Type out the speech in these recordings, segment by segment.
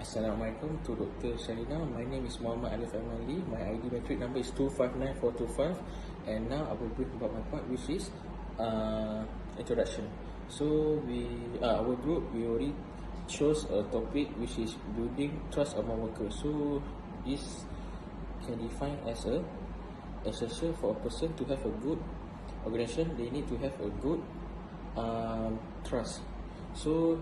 Assalamualaikum to Dr. Sharina. My name is Muhammad Alif Amali. My ID metric number is 259425. And now I will brief about my part, which is introduction. So our group, we already chose a topic which is building trust among workers. So this can define as a essential for a person to have a good organization. They need to have a good trust. So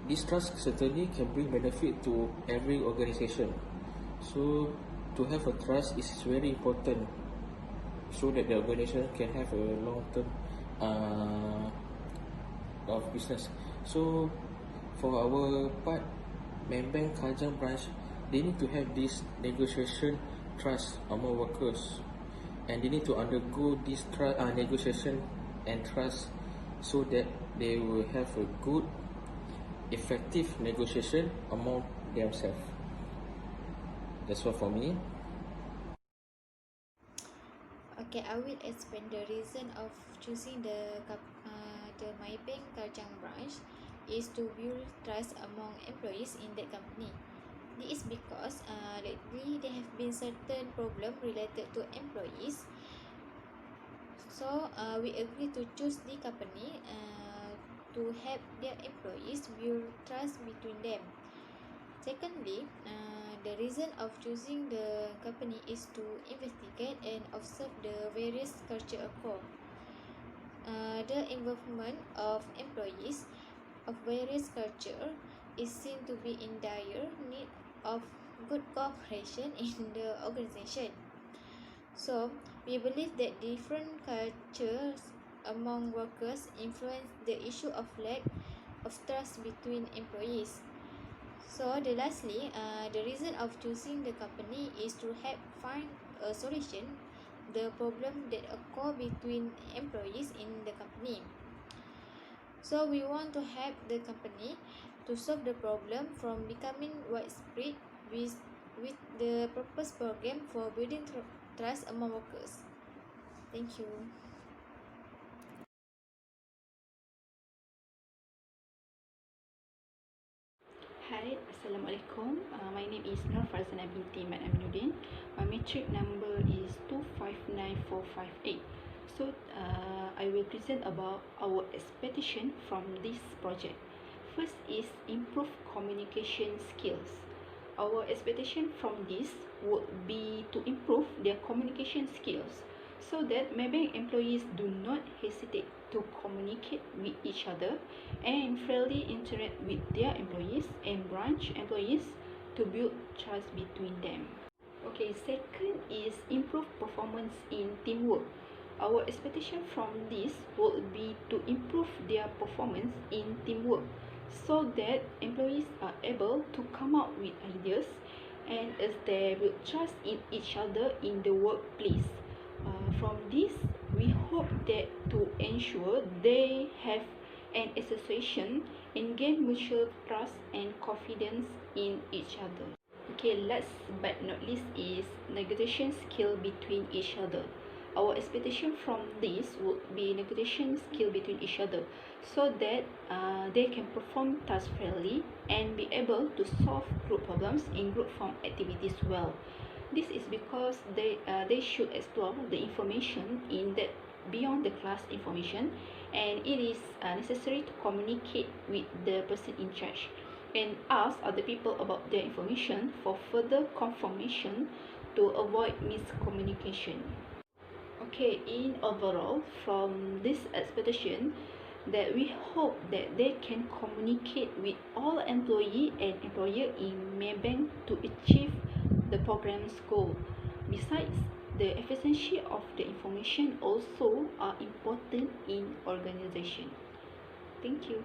this trust certainly can bring benefit to every organization. So to have a trust is very important, so that the organization can have a long-term of business. So for our part, Maybank Kajang branch, they need to have this negotiation trust among workers, and they need to undergo this negotiation and trust, so that they will have a good effective negotiation among themselves. That's all for me. Okay, I will explain the reason of choosing the Maybank Kajang branch is to build trust among employees in that company. This is because lately there have been certain problem related to employees. So we agree to choose the company to help their employees build trust between them. Secondly, the reason of choosing the company is to investigate and observe the various culture occur. The involvement of employees of various culture is seen to be in dire need of good cooperation in the organization. So, we believe that different cultures among workers influence the issue of lack of trust between employees. So, lastly, the reason of choosing the company is to help find a solution the problem that occur between employees in the company. So, we want to help the company to solve the problem from becoming widespread with the purpose program for building trust among workers. Thank you. Hi, Assalamualaikum. My name is Nur Farzana binti Mat Aminuddin. My matric number is 259458. So, I will present about our expectation from this project. First is improve communication skills. Our expectation from this would be to improve their communication skills, so that Maybank employees do not hesitate to communicate with each other and freely interact with their employees and branch employees to build trust between them. Okay, second is improve performance in teamwork. Our expectation from this would be to improve their performance in teamwork, so that employees are able to come up with ideas and as they build trust in each other in the workplace. From this, we hope that to ensure they have an association and gain mutual trust and confidence in each other. Okay, last but not least is negotiation skill between each other. Our expectation from this would be negotiation skill between each other, so that they can perform tasks fairly and be able to solve group problems in group form activities well. This is because they should explore the information in that beyond the class information, and it is necessary to communicate with the person in charge and ask other people about their information for further confirmation to avoid miscommunication. Okay, in overall, from this expectation, that we hope that they can communicate with all employee and employer in Maybank to achieve the program's goal. Besides, the efficiency of the information also are important in organization. Thank you.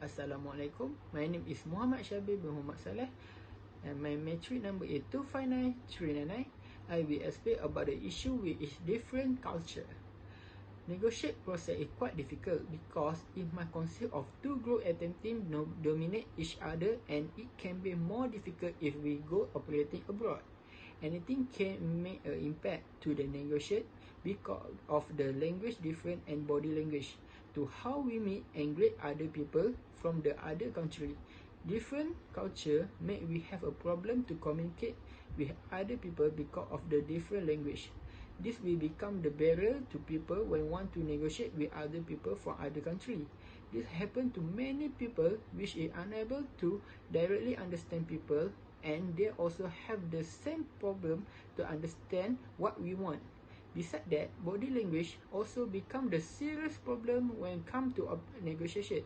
Assalamualaikum. My name is Muhammad Syabir bin Muhammad Saleh and my matric number is 259399. I will explain about the issue with its different culture. Negotiate process is quite difficult because it might consist of two groups attempting to dominate each other, and it can be more difficult if we go operating abroad. Anything can make an impact to the negotiate because of the language difference and body language to how we meet and greet other people from the other country. Different culture make we have a problem to communicate with other people because of the different language. This will become the barrier to people when want to negotiate with other people from other country. This happen to many people which is unable to directly understand people, and they also have the same problem to understand what we want. Besides that, body language also become the serious problem when come to negotiation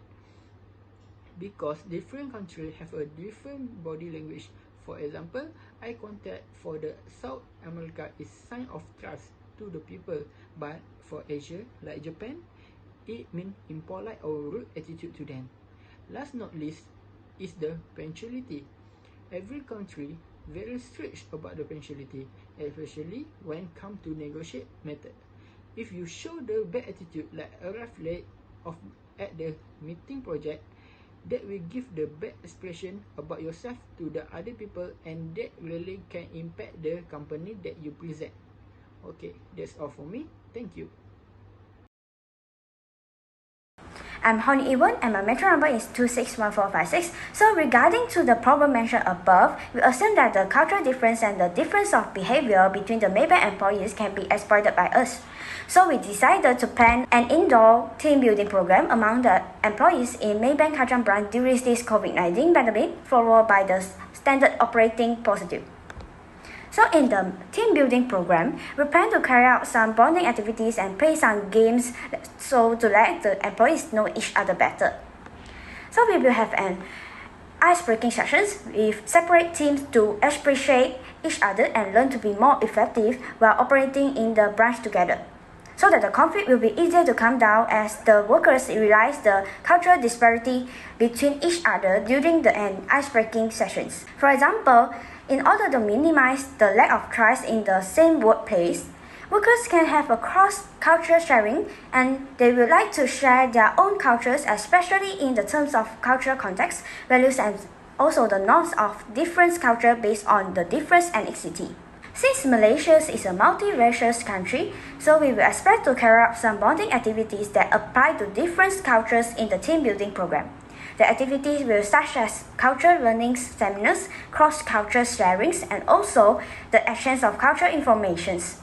because different countries have a different body language. For example, eye contact for the South America is sign of trust to the people, but for Asia, like Japan, it means impolite or rude attitude to them. Last not least is the punctuality. Every country very strict about the punctuality, especially when come to negotiate method. If you show the bad attitude like arrive late of at the meeting project, that will give the bad expression about yourself to the other people, and that really can impact the company that you present. Okay, that's all for me. Thank you. I'm Honi Iwan and my metro number is 261456. So regarding to the problem mentioned above, we assume that the cultural difference and the difference of behavior between the Maybank employees can be exploited by us. So we decided to plan an indoor team building program among the employees in Maybank Kajang branch during this COVID-19 pandemic, followed by the standard operating procedure. So in the team building program, we plan to carry out some bonding activities and play some games so to let the employees know each other better. So we will have an ice-breaking sessions with separate teams to appreciate each other and learn to be more effective while operating in the branch together, so that the conflict will be easier to calm down as the workers realize the cultural disparity between each other during the ice-breaking sessions. For example, in order to minimize the lack of trust in the same workplace, workers can have a cross-cultural sharing, and they will like to share their own cultures, especially in the terms of cultural context, values, and also the norms of different culture based on the different ethnicity. Since Malaysia is a multiracial country, so we will expect to carry out some bonding activities that apply to different cultures in the team building program. The activities will such as cultural learning seminars, cross-cultural sharings, and also the exchange of cultural informations.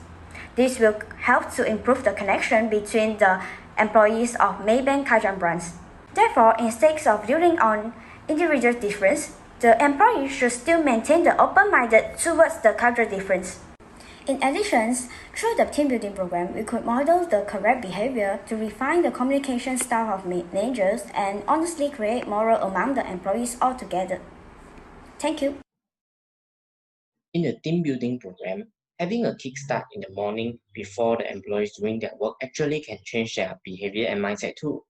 This will help to improve the connection between the employees of Maybank Kajang branch. Therefore, instead of dwelling on individual difference, the employees should still maintain the open-minded towards the cultural difference. In addition, through the team building program, we could model the correct behavior to refine the communication style of managers and honestly create morale among the employees altogether. Thank you. In the team building program, having a kickstart in the morning before the employees doing their work actually can change their behavior and mindset too.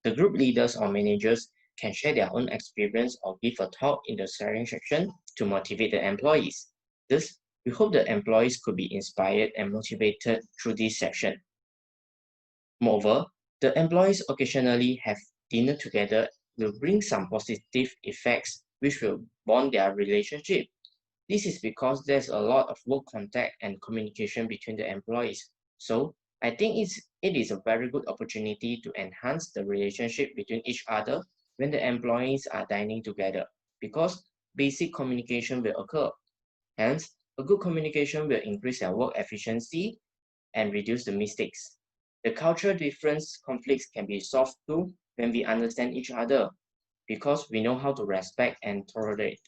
The group leaders or managers can share their own experience or give a talk in the sharing section to motivate the employees. Thus, we hope the employees could be inspired and motivated through this section. Moreover, the employees occasionally have dinner together will bring some positive effects which will bond their relationship. This is because there's a lot of work contact and communication between the employees. So I think it is a very good opportunity to enhance the relationship between each other when the employees are dining together, because basic communication will occur. Hence, a good communication will increase their work efficiency and reduce the mistakes. The cultural difference conflicts can be solved too when we understand each other, because we know how to respect and tolerate.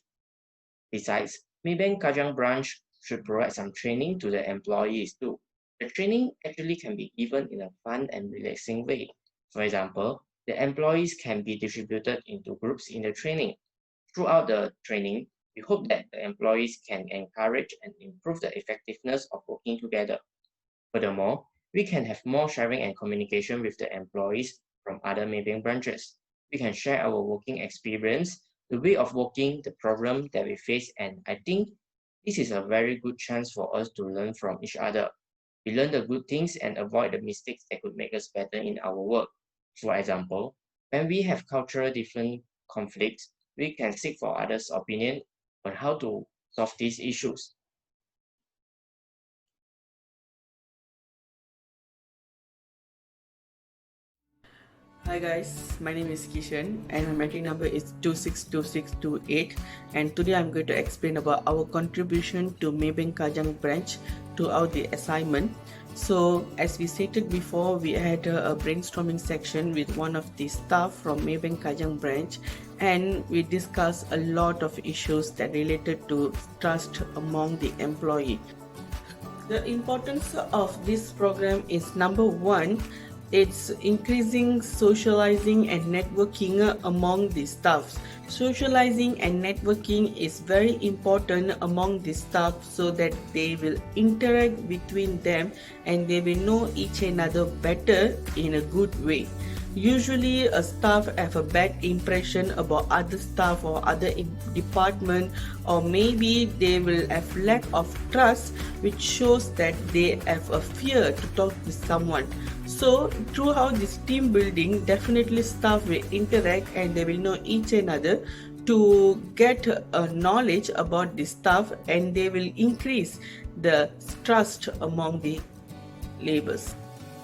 Besides, Maybank Kajang branch should provide some training to the employees too. The training actually can be given in a fun and relaxing way. For example, the employees can be distributed into groups in the training. Throughout the training, we hope that the employees can encourage and improve the effectiveness of working together. Furthermore, we can have more sharing and communication with the employees from other Maybank branches. We can share our working experience, the way of working, the problem that we face, and I think this is a very good chance for us to learn from each other. We learn the good things and avoid the mistakes that could make us better in our work. For example, when we have cultural different conflicts, we can seek for others' opinion on how to solve these issues. Hi guys, my name is Kishan and my metric number is 262628, and today I'm going to explain about our contribution to Maybank Kajang branch throughout the assignment. So as we stated before, we had a brainstorming section with one of the staff from Maybank Kajang branch, and we discussed a lot of issues that related to trust among the employee. The importance of this program is number one, it's increasing socializing and networking among the staffs. Socializing and networking is very important among the staff so that they will interact between them and they will know each another better in a good way. Usually a staff have a bad impression about other staff or other department, or maybe they will have lack of trust, which shows that they have a fear to talk to someone. So throughout this team building, definitely staff will interact and they will know each another to get knowledge about the staff, and they will increase the trust among the laborers.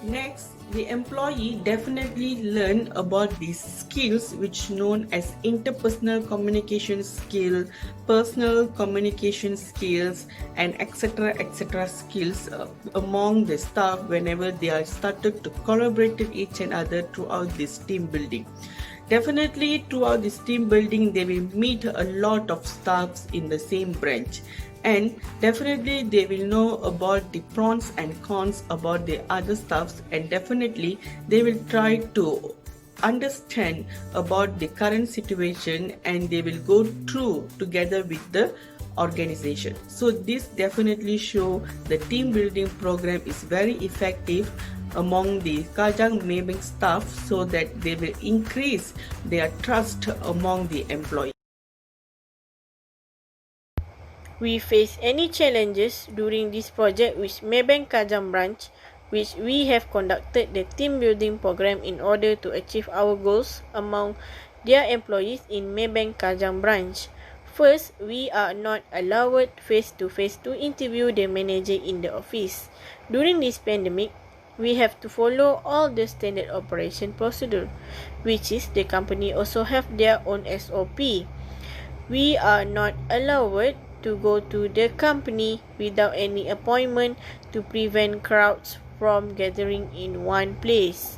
Next, the employee definitely learn about these skills which known as interpersonal communication skill, personal communication skills, and etc skills among the staff whenever they are started to collaborate with each another throughout this team building. Definitely throughout this team building they will meet a lot of staffs in the same branch, and definitely they will know about the pros and cons about the other staffs, and definitely they will try to understand about the current situation and they will go through together with the organization. So this definitely show the team building program is very effective among the Kajang Maybank staff so that they will increase their trust among the employees. We face any challenges during this project with Maybank Kajang branch, which we have conducted the team building program in order to achieve our goals among their employees in Maybank Kajang branch. First, we are not allowed face-to-face to interview the manager in the office. During this pandemic, we have to follow all the standard operation procedure, which is the company also have their own SOP. We are not allowed to go to the company without any appointment to prevent crowds from gathering in one place.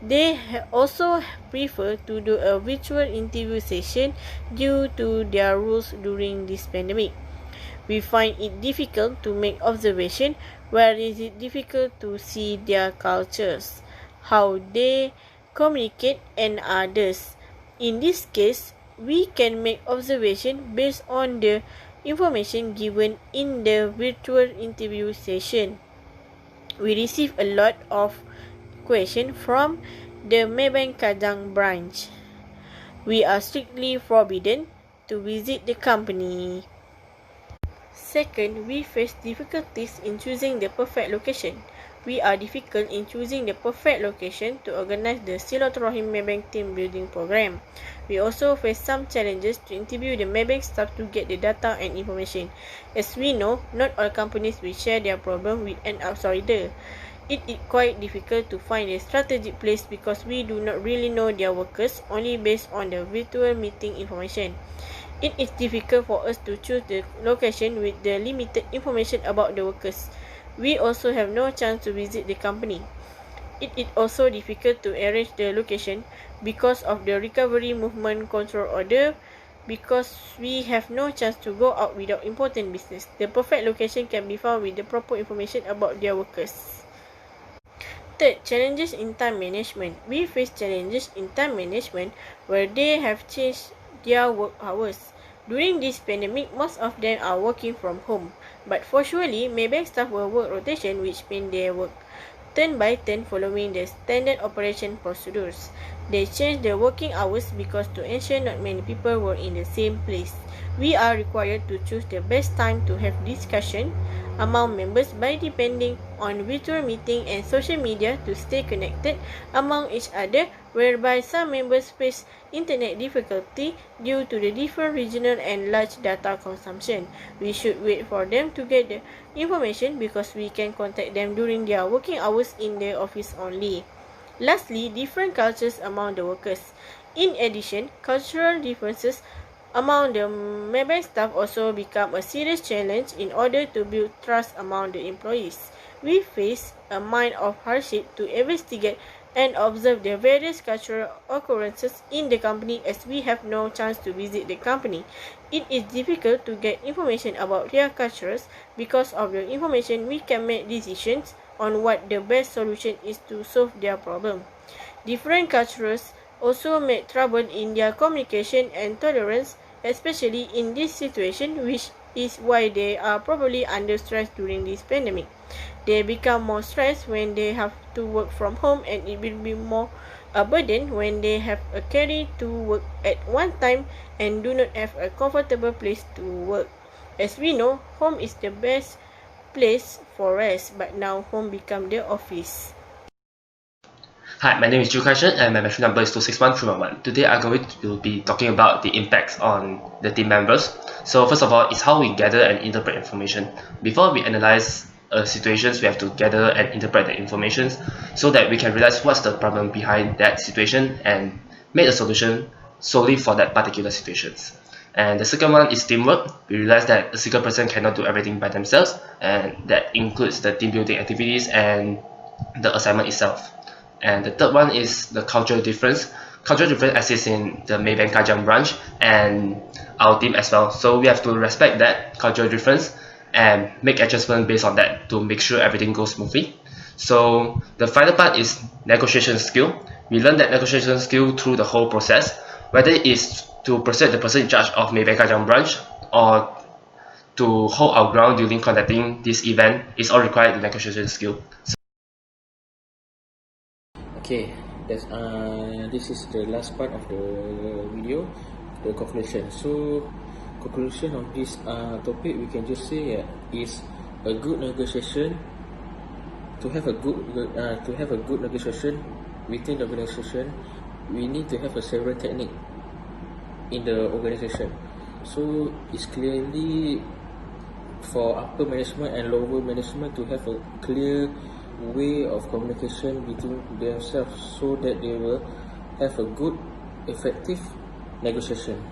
They also prefer to do a virtual interview session due to their rules during this pandemic. We find it difficult to make observation, whereas it difficult to see their cultures, how they communicate, and others. In this case, we can make observation based on the information given in the virtual interview session. We receive a lot of questions from the Maybank Kajang branch. We are strictly forbidden to visit the company. Second, we face difficulties in choosing the perfect location. We are difficult in choosing the perfect location to organize the Silaturahim Maybank team building program. We also face some challenges to interview the Maybank staff to get the data and information. As we know, not all companies will share their problem with an outsider. It is quite difficult to find a strategic place because we do not really know their workers, only based on the virtual meeting information. It is difficult for us to choose the location with the limited information about the workers. We also have no chance to visit the company. It is also difficult to arrange the location because of the recovery movement control order, because we have no chance to go out without important business. The perfect location can be found with the proper information about their workers. Third, challenges in time management. We face challenges in time management where they have changed their work hours. During this pandemic, most of them are working from home, but for surely, Maybank staff will work rotation, which means they work turn by turn following the standard operation procedures. They changed the working hours because to ensure not many people were in the same place. We are required to choose the best time to have discussion among members by depending on virtual meeting and social media to stay connected among each other, whereby some members face internet difficulty due to the different regional and large data consumption. We should wait for them to get the information because we can contact them during their working hours in the office only. Lastly, different cultures among the workers. In addition, cultural differences among the Maybank staff also become a serious challenge in order to build trust among the employees. We face a mind of hardship to investigate and observe the various cultural occurrences in the company as we have no chance to visit the company. It is difficult to get information about their cultures. Because of the information, we can make decisions on what the best solution is to solve their problem. Different cultures also make trouble in their communication and tolerance, especially in this situation, which is why they are probably under stress during this pandemic. They become more stressed when they have to work from home, and it will be more a burden when they have a carry to work at one time and do not have a comfortable place to work. As we know, home is the best place for rest, but now home become the office. Hi, my name is Ju Kaishan and my mention number is 261311. Today I'm going to be talking about the impacts on the team members. So first of all, it's how we gather and interpret information. Before we analyze situations, we have to gather and interpret the information so that we can realize what's the problem behind that situation and make a solution solely for that particular situations. And the second one is teamwork. We realize that a single person cannot do everything by themselves, and that includes the team building activities and the assignment itself. And the third one is the cultural difference. Cultural difference exists in the Maybank Kajang branch and our team as well. So we have to respect that cultural difference and make adjustments based on that to make sure everything goes smoothly. So the final part is negotiation skill. We learn that negotiation skill through the whole process, whether it is to persuade the person in charge of Maybank Kajang branch or to hold our ground during conducting this event is all required the negotiation skill. Okay, this is the last part of the video, the conclusion. So, conclusion of this topic, we can just say is a good negotiation. To have a good negotiation within the organization, we need to have a several technique in the organization. So, it's clearly for upper management and lower management to have a clear way of communication between themselves so that they will have a good, effective negotiation.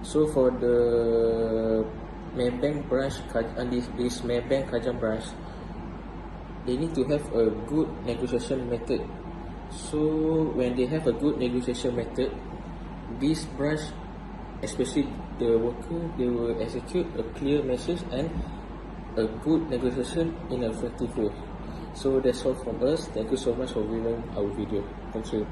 So for the Maybank branch, this Maybank Kajang branch, they need to have a good negotiation method. So when they have a good negotiation method, this branch, especially the worker, they will execute a clear message and a good negotiation in an effective way. So that's all from us. Thank you so much for viewing our video. Thank you.